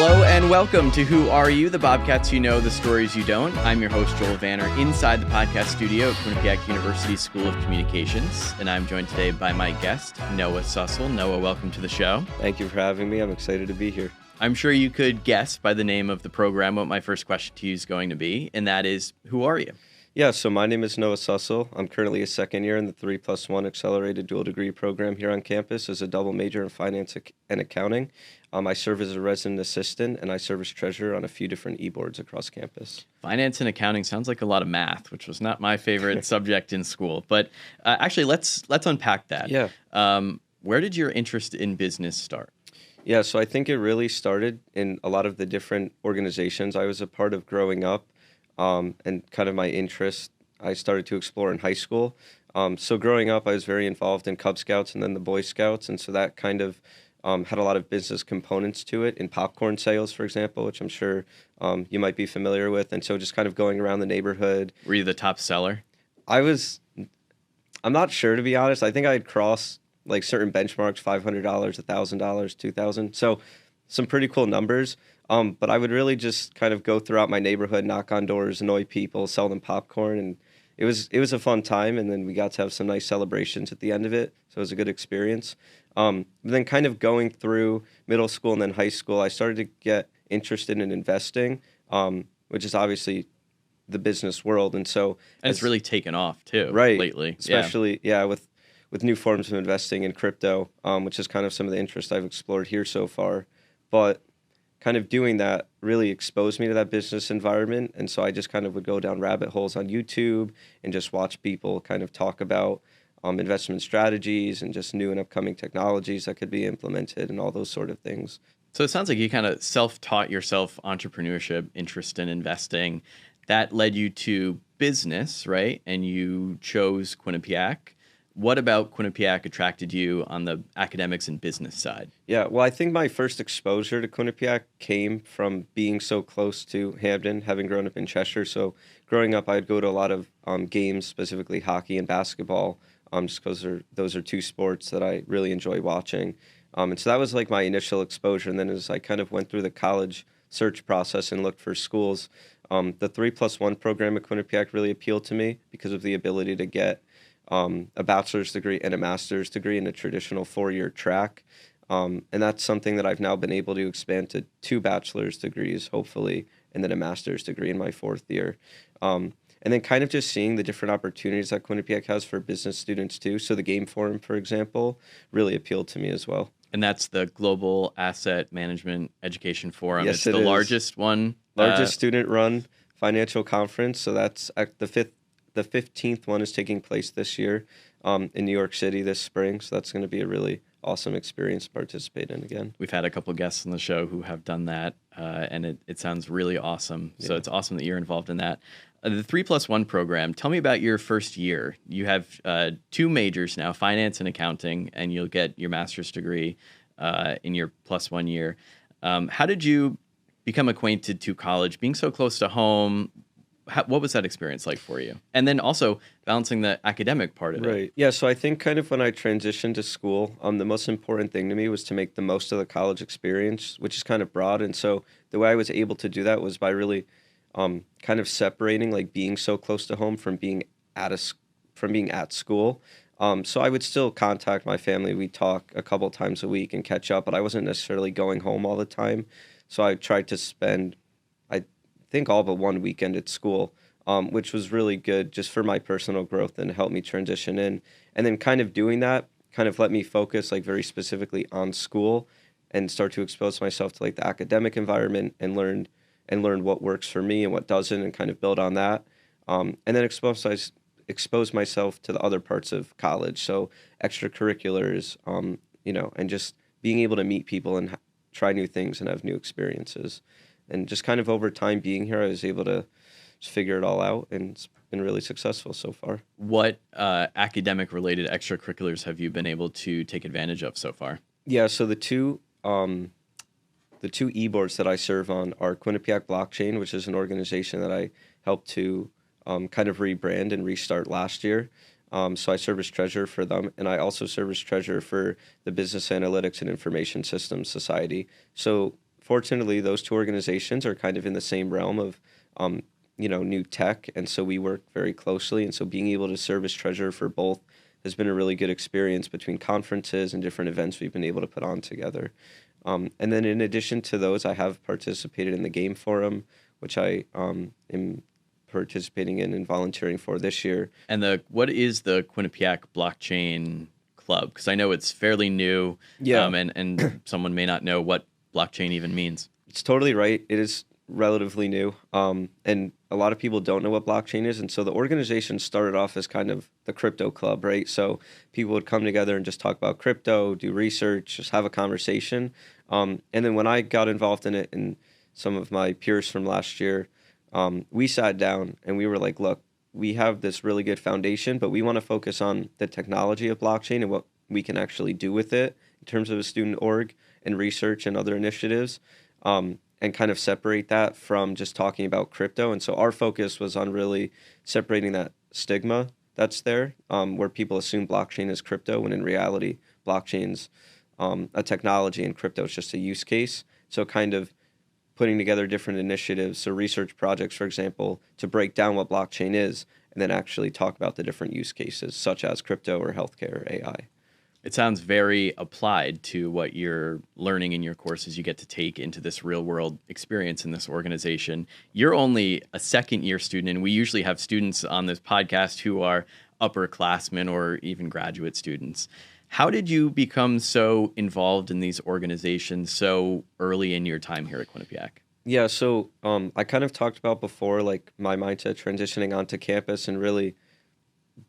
Hello and welcome to Who Are You, the Bobcats you know, the stories you don't. I'm your host, Joel Vanner, inside the podcast studio at Quinnipiac University School of Communications, and I'm joined today by my guest, Noah Sussal. Noah, welcome to the show. Thank you for having me. I'm excited to be here. I'm sure you could guess by the name of the program what my first question to you is going to be, and that is, who are you? Yeah, so my name is Noah Sussal. I'm currently a second year in the 3+1 accelerated dual degree program here on campus as a double major in finance and accounting. I serve as a resident assistant, and I serve as treasurer on a few different e-boards across campus. Finance and accounting sounds like a lot of math, which was not my favorite subject in school. But actually, let's unpack that. Yeah. Where did your interest in business start? Yeah, so I think it really started in a lot of the different organizations I was a part of growing up, and kind of my interest I started to explore in high school. So growing up, I was very involved in Cub Scouts and then the Boy Scouts, and so that kind of had a lot of business components to it in popcorn sales, for example, which I'm sure you might be familiar with. And so just kind of going around the neighborhood. Were you the top seller? I'm not sure, to be honest. I think I'd cross like certain benchmarks, $500, $1,000, $2,000. So some pretty cool numbers. But I would really just kind of go throughout my neighborhood, knock on doors, annoy people, sell them popcorn. And it was a fun time. And then we got to have some nice celebrations at the end of it. So it was a good experience. But then kind of going through middle school and then high school, I started to get interested in investing, which is obviously the business world. And so it's really taken off too, right, lately. Especially, with new forms of investing in crypto, which is kind of some of the interest I've explored here so far. But kind of doing that really exposed me to that business environment. And so I just kind of would go down rabbit holes on YouTube and just watch people kind of talk about investment strategies and just new and upcoming technologies that could be implemented and all those sort of things. So it sounds like you kind of self-taught yourself entrepreneurship, interest in investing. That led you to business, right? And you chose Quinnipiac. What about Quinnipiac attracted you on the academics and business side? Yeah, well, I think my first exposure to Quinnipiac came from being so close to Hampden, having grown up in Cheshire. So growing up, I'd go to a lot of games, specifically hockey and basketball, just because those are two sports that I really enjoy watching. And so that was like my initial exposure. And then as I kind of went through the college search process and looked for schools, the 3+1 program at Quinnipiac really appealed to me because of the ability to get a bachelor's degree and a master's degree in a traditional 4-year track. And that's something that I've now been able to expand to 2 bachelor's degrees, hopefully, and then a master's degree in my 4th year. And then kind of just seeing the different opportunities that Quinnipiac has for business students too. So the Game Forum, for example, really appealed to me as well. And that's the Global Asset Management Education Forum. Yes, it's the largest one. Largest student-run financial conference. So that's the 15th one is taking place this year in New York City this spring. So that's going to be a really awesome experience to participate in again. We've had a couple guests on the show who have done that, and it sounds really awesome. So it's awesome that you're involved in that. The 3+1 program, tell me about your first year. You have 2 majors now, finance and accounting, and you'll get your master's degree in your +1 year. How did you become acquainted to college, being so close to home? What was that experience like for you? And then also balancing the academic part of it. Right. Yeah, so I think kind of when I transitioned to school, the most important thing to me was to make the most of the college experience, which is kind of broad. And so the way I was able to do that was by really kind of separating like being so close to home from being at school. So I would still contact my family. We'd talk a couple times a week and catch up, but I wasn't necessarily going home all the time. So I tried to spend, I think, all but one weekend at school, which was really good just for my personal growth and helped me transition in. And then kind of doing that kind of let me focus like very specifically on school and start to expose myself to like the academic environment and learn what works for me and what doesn't, and kind of build on that. And then expose myself to the other parts of college. So extracurriculars, and just being able to meet people and try new things and have new experiences. And just kind of over time being here, I was able to just figure it all out, and it's been really successful so far. What academic-related extracurriculars have you been able to take advantage of so far? Yeah, so the two e-boards that I serve on are Quinnipiac Blockchain, which is an organization that I helped to kind of rebrand and restart last year. So I serve as treasurer for them, and I also serve as treasurer for the Business Analytics and Information Systems Society. So fortunately, those two organizations are kind of in the same realm of, new tech. And so we work very closely. And so being able to serve as treasurer for both has been a really good experience between conferences and different events we've been able to put on together. And then in addition to those, I have participated in the game forum, which I am participating in and volunteering for this year. And what is the Quinnipiac Blockchain Club? Because I know it's fairly new, and someone may not know what blockchain even means. It's totally right. It is relatively new, and a lot of people don't know what blockchain is. And so the organization started off as kind of the crypto club, right? So people would come together and just talk about crypto, do research, just have a conversation. And then when I got involved in it, and some of my peers from last year, we sat down and we were like, look, we have this really good foundation, but we want to focus on the technology of blockchain and what we can actually do with it in terms of a student org and research and other initiatives, and kind of separate that from just talking about crypto. And so our focus was on really separating that stigma that's there, where people assume blockchain is crypto, when in reality, blockchain's a technology and crypto is just a use case. So kind of putting together different initiatives, so research projects, for example, to break down what blockchain is, and then actually talk about the different use cases, such as crypto or healthcare or AI. It sounds very applied to what you're learning in your courses you get to take into this real world experience in this organization. You're only a second year student, and we usually have students on this podcast who are upperclassmen or even graduate students. How did you become so involved in these organizations so early in your time here at Quinnipiac? Yeah, so I kind of talked about before, like my mindset transitioning onto campus and really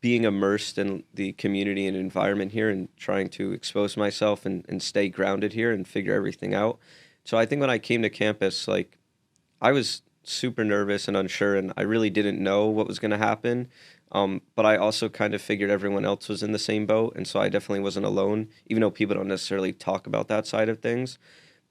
being immersed in the community and environment here and trying to expose myself and stay grounded here and figure everything out. So I think when I came to campus, like I was super nervous and unsure, and I really didn't know what was going to happen. But I also kind of figured everyone else was in the same boat. And so I definitely wasn't alone, even though people don't necessarily talk about that side of things.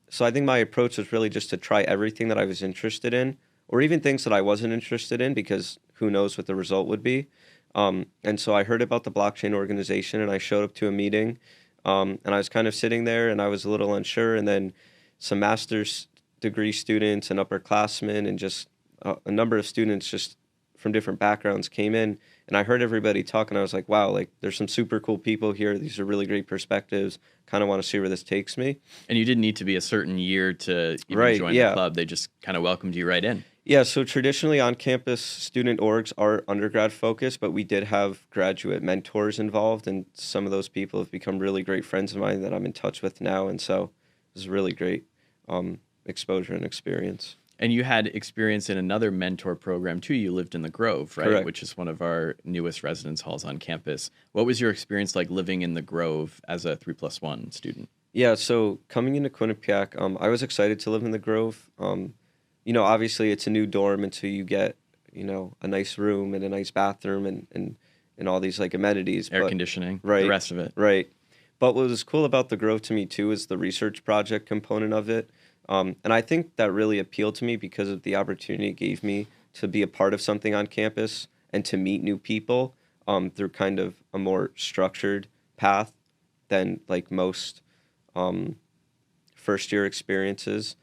So I think my approach was really just to try everything that I was interested in, or even things that I wasn't interested in, because who knows what the result would be. And so I heard about the blockchain organization, and I showed up to a meeting, and I was kind of sitting there and I was a little unsure. And then some master's degree students and upperclassmen and just a number of students just from different backgrounds came in, and I heard everybody talk, and I was like, wow, like there's some super cool people here. These are really great perspectives. Kind of want to see where this takes me. And you didn't need to be a certain year to even join the club. They just kind of welcomed you right in. Yeah, so traditionally on-campus student orgs are undergrad focused, but we did have graduate mentors involved, and some of those people have become really great friends of mine that I'm in touch with now, and so it was really great exposure and experience. And you had experience in another mentor program too. You lived in the Grove, right? Correct. Which is one of our newest residence halls on campus. What was your experience like living in the Grove as a 3+1 student? Yeah, so coming into Quinnipiac, I was excited to live in the Grove. Obviously it's a new dorm until you get, a nice room and a nice bathroom and all these like amenities. Air conditioning, right, the rest of it. Right. But what was cool about the Grove to me too is the research project component of it. And I think that really appealed to me because of the opportunity it gave me to be a part of something on campus and to meet new people through kind of a more structured path than like most first year experiences.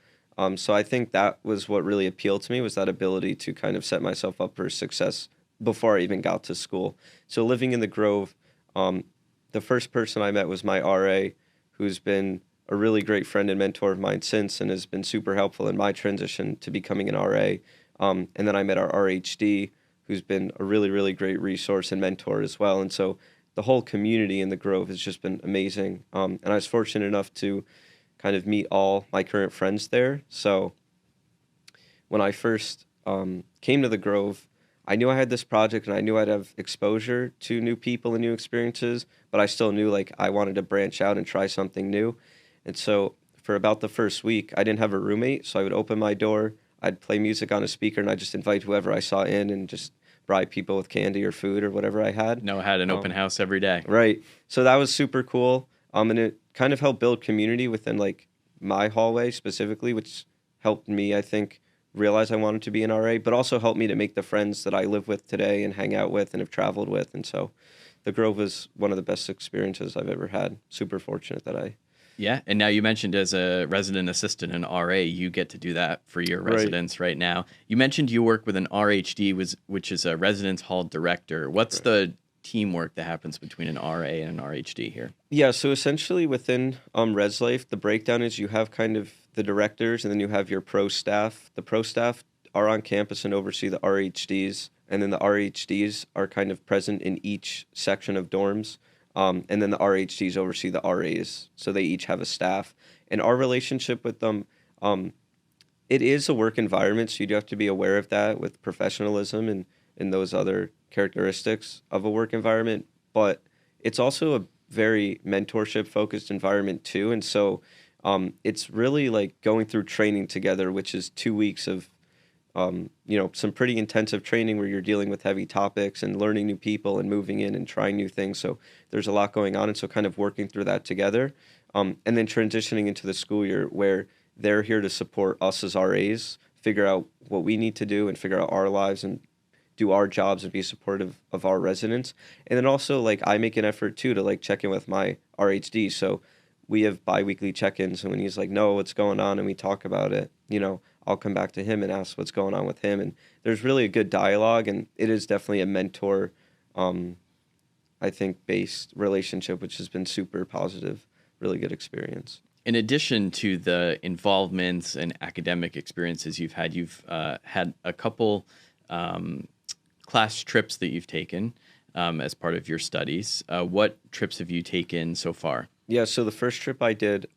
So I think that was what really appealed to me, was that ability to kind of set myself up for success before I even got to school. So living in the Grove, the first person I met was my RA, who's been a really great friend and mentor of mine since, and has been super helpful in my transition to becoming an RA. And then I met our RHD, who's been a really, really great resource and mentor as well. And so the whole community in the Grove has just been amazing. And I was fortunate enough to kind of meet all my current friends there. So when I first came to the Grove, I knew I had this project and I knew I'd have exposure to new people and new experiences, but I still knew like I wanted to branch out and try something new. And so for about the first week, I didn't have a roommate, so I would open my door, I'd play music on a speaker, and I'd just invite whoever I saw in and just bribe people with candy or food or whatever I had. Noah had an open house every day. Right. So that was super cool. And it kind of helped build community within like my hallway specifically, which helped me, I think, realize I wanted to be an RA, but also helped me to make the friends that I live with today and hang out with and have traveled with. And so the Grove was one of the best experiences I've ever had. Super fortunate that I Yeah, and now you mentioned as a resident assistant in RA, you get to do that for your Right. residents right now. You mentioned you work with an RHD, which is a residence hall director. What's the teamwork that happens between an RA and an RHD here? Yeah, so essentially within Res Life, the breakdown is you have kind of the directors and then you have your pro staff. The pro staff are on campus and oversee the RHDs, and then the RHDs are kind of present in each section of dorms. And then the RHDs oversee the RAs, so they each have a staff. And our relationship with them, it is a work environment, so you do have to be aware of that with professionalism and those other characteristics of a work environment. But it's also a very mentorship focused environment too. And so it's really like going through training together, which is 2 weeks of some pretty intensive training where you're dealing with heavy topics and learning new people and moving in and trying new things. So there's a lot going on. And so kind of working through that together, and then transitioning into the school year where they're here to support us as RAs, figure out what we need to do and figure out our lives and do our jobs and be supportive of our residents. And then also like I make an effort too to like check in with my RHD. So we have biweekly check-ins, and when he's like, "No, what's going on?" and we talk about it, I'll come back to him and ask what's going on with him. And there's really a good dialogue, and it is definitely a mentor, I think, based relationship, which has been super positive, really good experience. In addition to the involvements and academic experiences you've had a couple class trips that you've taken as part of your studies. What trips have you taken so far? Yeah, so the first trip I did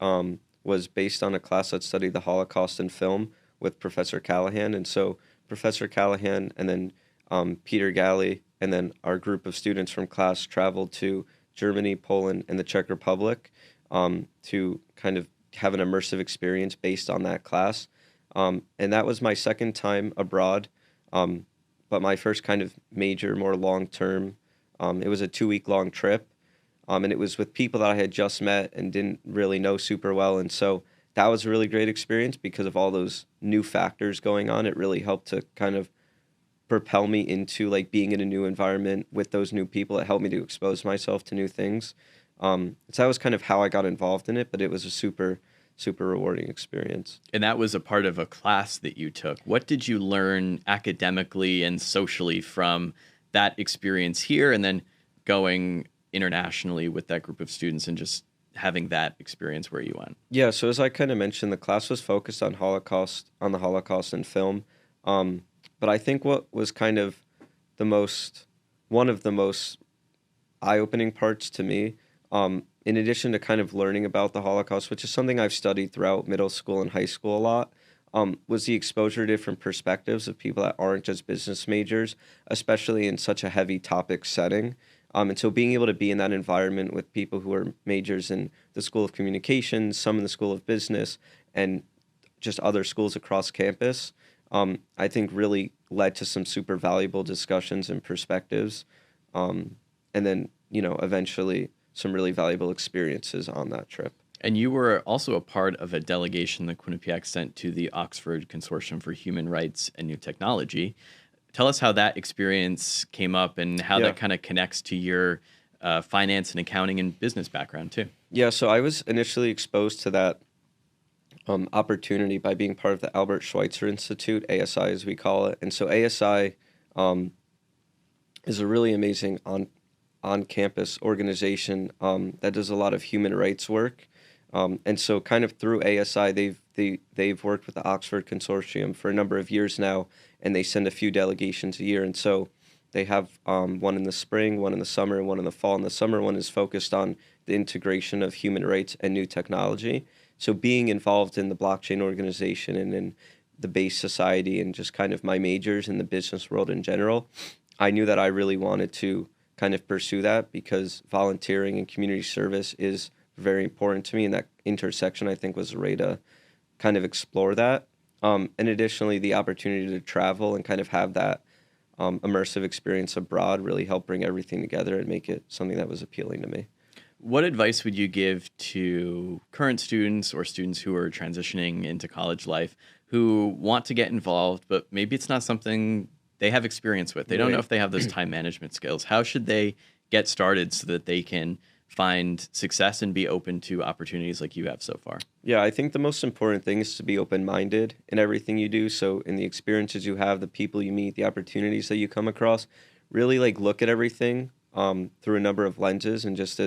was based on a class that studied the Holocaust in film with Professor Callahan. And so Professor Callahan and then Peter Gallay and then our group of students from class traveled to Germany, Poland, and the Czech Republic to kind of have an immersive experience based on that class. And that was my second time abroad, but my first kind of major, more long-term. It was a 2-week-long trip. And it was with people that I had just met and didn't really know super well. And so that was a really great experience because of all those new factors going on. It really helped to kind of propel me into like being in a new environment with those new people. It helped me to expose myself to new things. So that was kind of how I got involved in it, but it was a super, super rewarding experience. And that was a part of a class that you took. What did you learn academically and socially from that experience here and then going internationally with that group of students and just having that experience where you went? Yeah, so as I kind of mentioned, the class was focused on the Holocaust in film. But I think what was kind of one of the most eye-opening parts to me, in addition to kind of learning about the Holocaust, which is something I've studied throughout middle school and high school a lot, was the exposure to different perspectives of people that aren't just business majors, especially in such a heavy topic setting. And so being able to be in that environment with people who are majors in the School of Communications, some in the School of Business, and just other schools across campus, I think really led to some super valuable discussions and perspectives. And then, eventually some really valuable experiences on that trip. And you were also a part of a delegation that Quinnipiac sent to the Oxford Consortium for Human Rights and New Technology. Tell us how that experience came up and how that kind of connects to your finance and accounting and business background too. Yeah, so I was initially exposed to that opportunity by being part of the Albert Schweitzer Institute, ASI as we call it. And so ASI is a really amazing on-campus organization that does a lot of human rights work. And so kind of through ASI, they've worked with the Oxford Consortium for a number of years now, and they send a few delegations a year. And so they have one in the spring, one in the summer, and one in the fall. And the summer one is focused on the integration of human rights and new technology. So being involved in the blockchain organization and in the base society and just kind of my majors in the business world in general, I knew that I really wanted to kind of pursue that because volunteering and community service is very important to me. And that intersection, I think, was a way to kind of explore that. And additionally, the opportunity to travel and kind of have that immersive experience abroad really helped bring everything together and make it something that was appealing to me. What advice would you give to current students or students who are transitioning into college life who want to get involved, but maybe it's not something they have experience with? They don't know if they have those time management skills. How should they get started so that they can find success and be open to opportunities like you have so far? Yeah, I think the most important thing is to be open-minded in everything you do. So in the experiences you have, the people you meet, the opportunities that you come across, really like look at everything through a number of lenses and just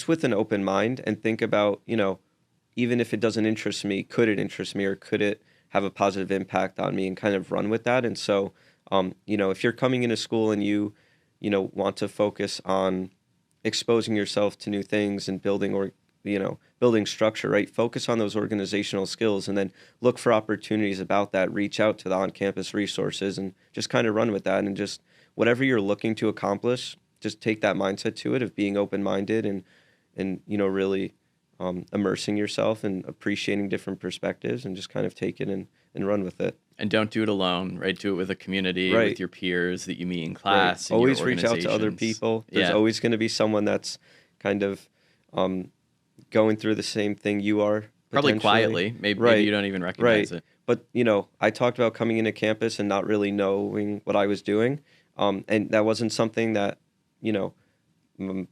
with an open mind, and think about, even if it doesn't interest me, could it interest me, or could it have a positive impact on me, and kind of run with that. And so, if you're coming into school and you want to focus on exposing yourself to new things and building structure, right? Focus on those organizational skills, and then look for opportunities about that. Reach out to the on-campus resources and just kind of run with that. And just whatever you're looking to accomplish, just take that mindset to it of being open-minded and really immersing yourself and appreciating different perspectives, and just kind of take it and run with it. And don't do it alone, right? Do it with a community, Right. with your peers that you meet in class. Right. In Always your reach out to other organizations. people. There's Yeah. always going to be someone that's kind of going through the same thing you are. Probably potentially. quietly. Maybe Right. you don't even recognize it. But, I talked about coming into campus and not really knowing what I was doing. And that wasn't something that,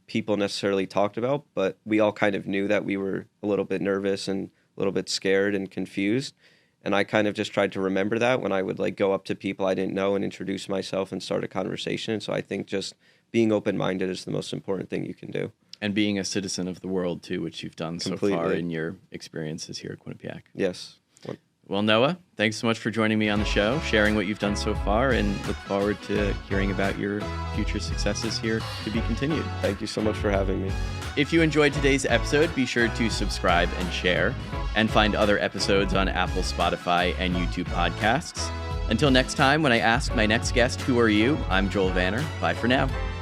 people necessarily talked about, but we all kind of knew that we were a little bit nervous and a little bit scared and confused. And I kind of just tried to remember that when I would like go up to people I didn't know and introduce myself and start a conversation. So I think just being open-minded is the most important thing you can do. And being a citizen of the world, too, which you've done so far Completely. in your experiences here at Quinnipiac. Yes. Well, Noah, thanks so much for joining me on the show, sharing what you've done so far, and look forward to hearing about your future successes here to be continued. Thank you so much for having me. If you enjoyed today's episode, be sure to subscribe and share, and find other episodes on Apple, Spotify, and YouTube podcasts. Until next time, when I ask my next guest, who are you? I'm Joel Vanner. Bye for now.